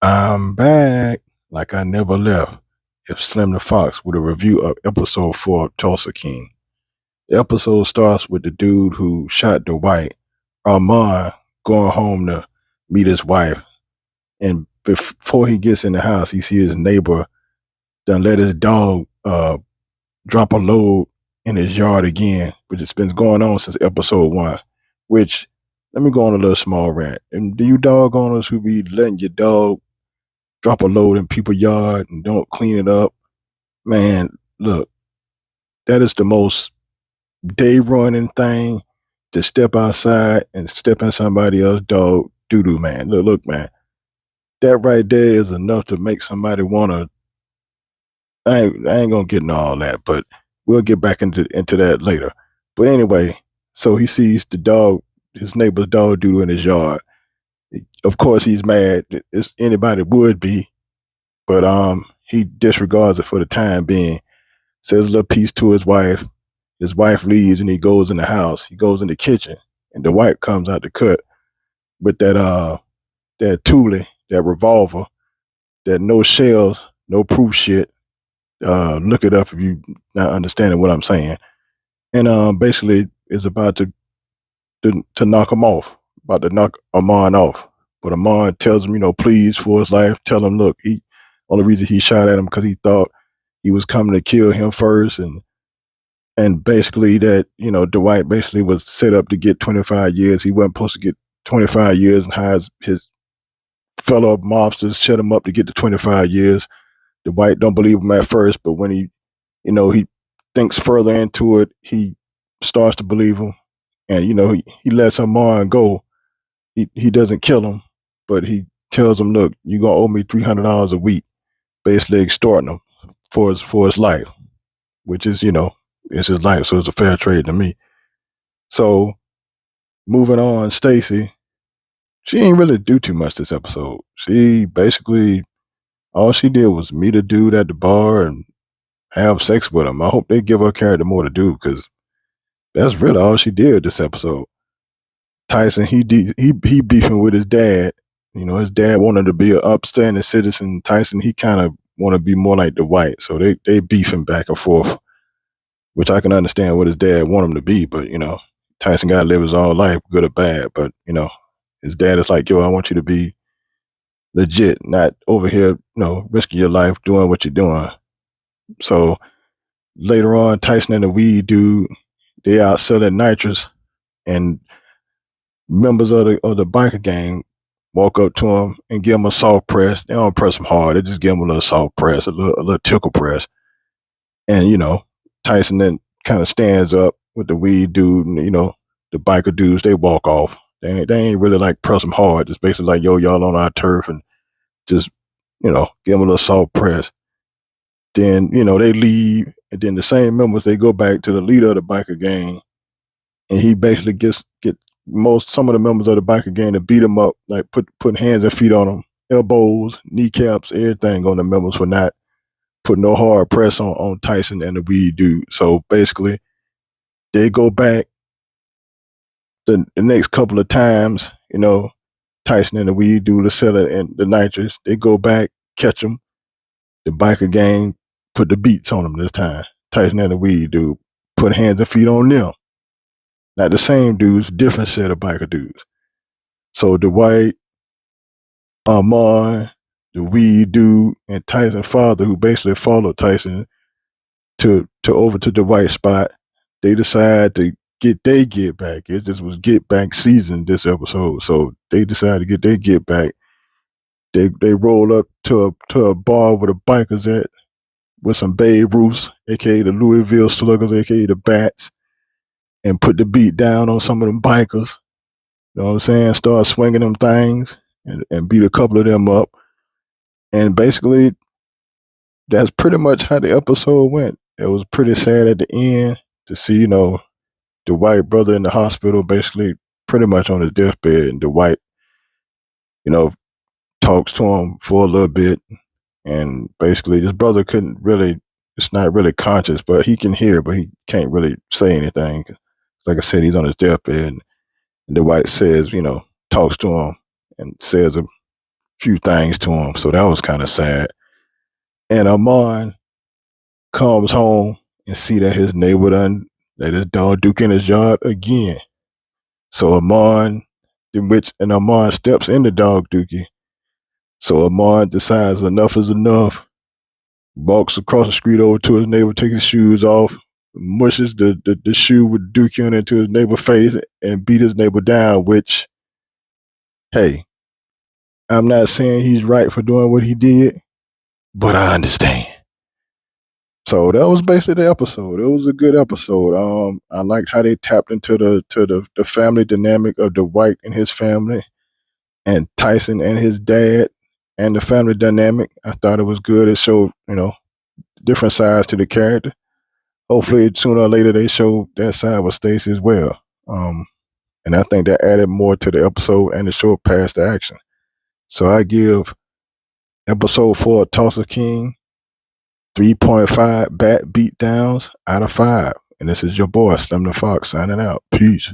I'm back like I never left. If Slim the Fox with a review of episode 4 of Tulsa King. The episode starts with the dude who shot Dwight, Armand, going home to meet his wife. And before he gets in the house, he sees his neighbor done let his dog drop a load in his yard again, which has been going on since episode 1. Which, let me go on a little small rant. And do you dog owners who be letting your dog drop a load in people's yard and don't clean it up, man, look, that is the most day running thing to step outside and step in somebody else's dog doo doo, man. Look, man, that right there is enough to make somebody want to. I ain't gonna get into all that, but we'll get back into that later. But anyway, so he sees the dog, his neighbor's dog doo doo in his yard. Of course, he's mad. As anybody would be, but he disregards it for the time being. Says a little piece to his wife. His wife leaves and he goes in the house. He goes in the kitchen, and the wife comes out the cut with that Thule, that revolver, that no shells, no proof shit. Look it up if you not understanding what I'm saying. And basically is about to knock him off, about to knock Armand off. But Armand tells him, please for his life, tell him, look, he only reason he shot at him because he thought he was coming to kill him first, and basically that, Dwight basically was set up to get 25 years. He wasn't supposed to get 25 years, and hires his fellow mobsters, shut him up to get the 25 years. Dwight don't believe him at first, but when he thinks further into it, he starts to believe him. And, he lets Armand go. He doesn't kill him, but he tells him, look, you're going to owe me $300 a week, basically extorting him for his life, which is, it's his life, so it's a fair trade to me. So moving on, Stacy, she ain't really do too much this episode. She basically, all she did was meet a dude at the bar and have sex with him. I hope they give her character more to do, because that's really all she did this episode. Tyson, he beefing with his dad. His dad wanted to be an upstanding citizen. Tyson, he kind of want to be more like the white. So they beefing back and forth, which I can understand what his dad want him to be, but Tyson got to live his own life, good or bad. But his dad is like, yo, I want you to be legit, not over here, risking your life doing what you're doing. So later on, Tyson and the weed dude, they out selling nitrous, and members of the biker gang walk up to him and give him a soft press. They don't press him hard; they just give him a little soft press, a little tickle press. And Tyson then kind of stands up with the weed dude, and the biker dudes. They walk off. They ain't really like press him hard. It's basically like, yo, y'all on our turf, and just give them a little soft press. Then they leave, and then the same members, they go back to the leader of the biker gang, and he basically get some of the members of the biker gang to beat him up, like put hands and feet on them, elbows, kneecaps, everything on the members for not putting no hard press on Tyson and the weed dude. So basically, they go back the next couple of times, Tyson and the weed dude are selling and the nitrous. They go back, catch them. The biker gang put the beats on them this time. Tyson and the weed dude put hands and feet on them. Not the same dudes, different set of biker dudes. So the white, Armand, the weed dude, and Tyson's father, who basically followed Tyson to over to the white spot, they decide to get back. It just was get back season this episode. So they decided to get their get back. They roll up to a bar where the bikers at, with some Babe Ruths, aka the Louisville Sluggers, aka the Bats, and put the beat down on some of them bikers. You know what I'm saying? Start swinging them things and beat a couple of them up. And basically, that's pretty much how the episode went. It was pretty sad at the end to see, the white brother in the hospital, basically pretty much on his deathbed, and the white, talks to him for a little bit. And basically, his brother couldn't really, it's not really conscious, but he can hear, but he can't really say anything. Like I said, he's on his deathbed. And the white says, talks to him and says a few things to him. So that was kind of sad. And Armand comes home and see that his neighbor done let his dog Duke in his yard again. So Armand steps in the dog Dookie. So Armand decides enough is enough, walks across the street over to his neighbor, takes his shoes off, mushes the shoe with Dookie on into his neighbor's face and beat his neighbor down, which, hey, I'm not saying he's right for doing what he did, but I understand. So that was basically the episode. It was a good episode. I liked how they tapped into the family dynamic of Dwight and his family, and Tyson and his dad, and the family dynamic. I thought it was good. It showed, different sides to the character. Hopefully, sooner or later, they show that side with Stacy as well. And I think that added more to the episode and the show past the action. So I give episode 4 of Tulsa King 3.5 bat beat downs out of 5. And this is your boy, Slim the Fox, signing out. Peace.